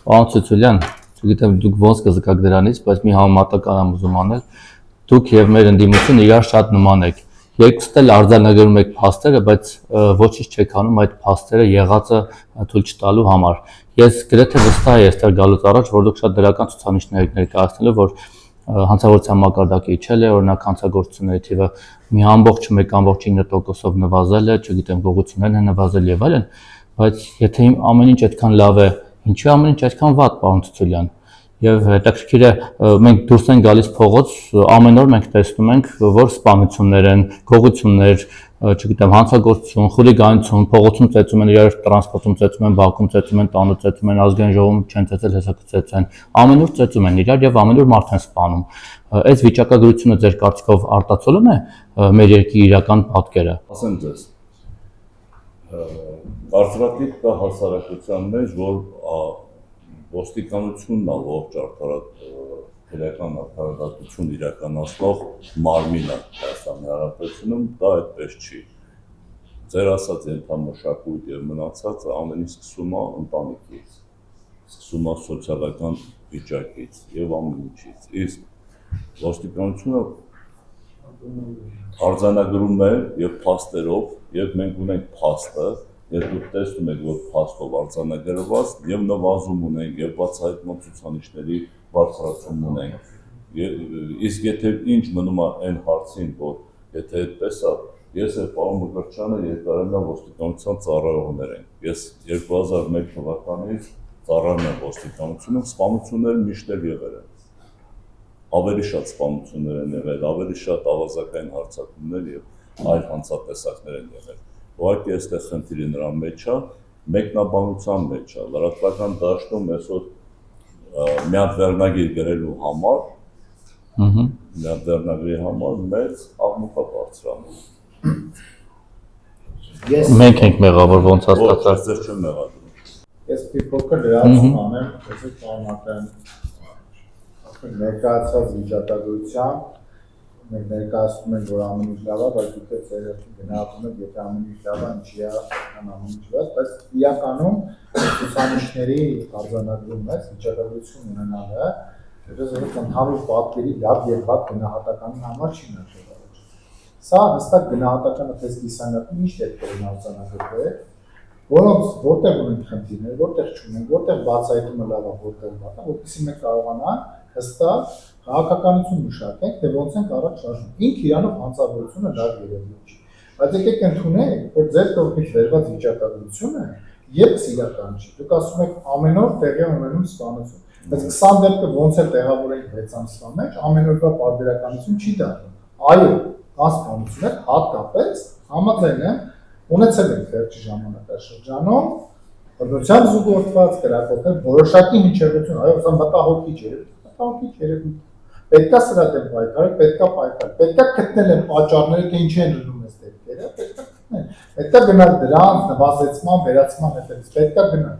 Պարոն Ցուցուլյան, չգիտեմ դուք ոնց կզգաք դրանից, բայց մի համեմատական եմ ուզում անել։ Դուք եւ մեր ընդդիմությունը իրար շատ նման եք։ Երկուստ էլ արձանագրում եք փաստերը, բայց ոչինչ չեք անում այդ փաստերը եղածը թույլ չտալու համար։ Ես գրեթե վստահ եմ այստեղ գալուց առաջ, որ դուք շատ դրական ցուցանիշներ եք ներկայացնելու, որ հանցագործության մակարդակը իջել է, օրինակ հանցագործությունների թիվը մի ամբողջ 1.9%-ով նվազել է, չգիտեմ, գողություններն են նվազել եւ այլն, բայց եթե ամեն ինչ այդքան լավ է, ինչու ամեն ինչ այդքան վատ, պարոն Ցուցուլյան։ Եվ հետաքրքիր է, մենք դուրս ենք գալիս փողոց, ամեն օր մենք տեսնում ենք, որ սպանություններ են, գողություններ, չգիտեմ, հանցագործություն, խուլիգանություն, փողոցում ծեծում են իրար, տրանսպորտում ծեծում են, բակում ծեծում են, տանը ծեծում են, ազգային ժողովում չեն ծեծել, հեսա կծեծեն, ամենուր ծեծում են իրար եւ ամենուր մարդ են սպանում։ Այս վիճակագրությունը ձեր կարծիքով արտացոլում է մեր երկրի իրական պատկերը։ Ասեմ ձեզ, կարծրատիպ կա հասարակության մեջ, որ ոստիկանությունն է ողջ քրեական արդարադատություն իրականացնող մարմինը Հայաստանի Հանրապետությունում, դա այդպես չի։ Ձեր ասած ենթամշակույթ եւ մնացածը ամեն ինչ սկսում է ընտանիքից, սկսում է սոցիալական վիճակից եւ ամեն ինչից։ Իսկ ոստիկանությունը արձանագրում է եւ փաստերով, եւ մենք ունենք փաստը, եւ դուք տեսնում եք, որ փաստով արձանագրված եւ նվազում ունենք եւ բացահայտման ցուցանիշների բարձրացում ունենք։ Իսկ եթե ինչ մնում է այն հարցին, որ եթե այդպես է, ես եւ պարոն Մկրտչյանը երկարամյա ոստիկանության ծառայողներ ենք։ Ես 2001 թվականից ծառայում եմ ոստիկանությունում, սպանությունները միշտ էլ եղել են։ Ավելի շատ սպանություններ են եղել, ավելի շատ ավազակային հարձակումներ եւ այլ հանցատեսակներ են եղել։ Ուղղակի այստեղ խնդիրը նրա մեջ է, մեկնաբանության մեջ է, լրատվական դաշտում այսօր մի հատ վերնագիր գրելու համար, մի հատ վերնագրի համար մեծ աղմուկ է բարձրանում։ Մենք ենք մեղավոր, ոնց հասկացա։ Ձեր չեմ մեղադրում։ Ես մի փոքր լրացում անեմ, այսպես պարոն ներկայացված վիճակագրությամբ մենք ներկայացնում ենք, որ ամեն ինչ լավ է, բայց դուք ձեր գնահատում եք, եթե ամեն ինչ լավ է, ինչի է ամեն ինչ լավ, բայց իրականում ցուցանիշների արձանագրում է, վիճակագրություն ունենալը, որպես ընդհանուր պատկերի լավ եւ վատ գնահատականի համար չի նշանակում։ Սա հստակ գնահատականը թես կիսանակում ինչ դեպքեր են արձանագրվել, որոնց որտեղ ունենք խնդիրներ, որտեղ չունենք, որտեղ բացահայտումը լավ է, որտեղ վատ է, որպեսզի մենք կարողանանք հստակ քաղաքականություն մշակենք, թե ոնց ենք առաջ շարժվում։ Ինքը իրանով հանցավորությունը լավ երևույթ չի։ Բայց եկեք ընդունենք, որ ձեր կողմից վերված վիճակագրությունը եւս իրական չի։ Դուք ասում եք ամեն օր տեղի է ունենում սպանություն, բայց 20 դեպքը ոնց է տեղավորենք 6 ամսվա մեջ, ամեն օրվա պարբերականություն չի դառնում։ Այո, կան սպանություններ, հատկապես համաձայն եմ, ունեցել ենք վերջի ժամանակաշրջանում բնությամբ զուգորդված կրակոցներ, որոշակի հնչեղություն, այո, սա մտահոգիչ երևույթ։ Պետքա սրա դեմ պայքարել, պետքա պայքարել, պետքա գտնել են պատճառները, թե ինչի են լինում այս դեպքերը, պետքա գտնել, պետքա գնալ դրանց նվազեցման, վերացման հետևից, պետքա գնալ։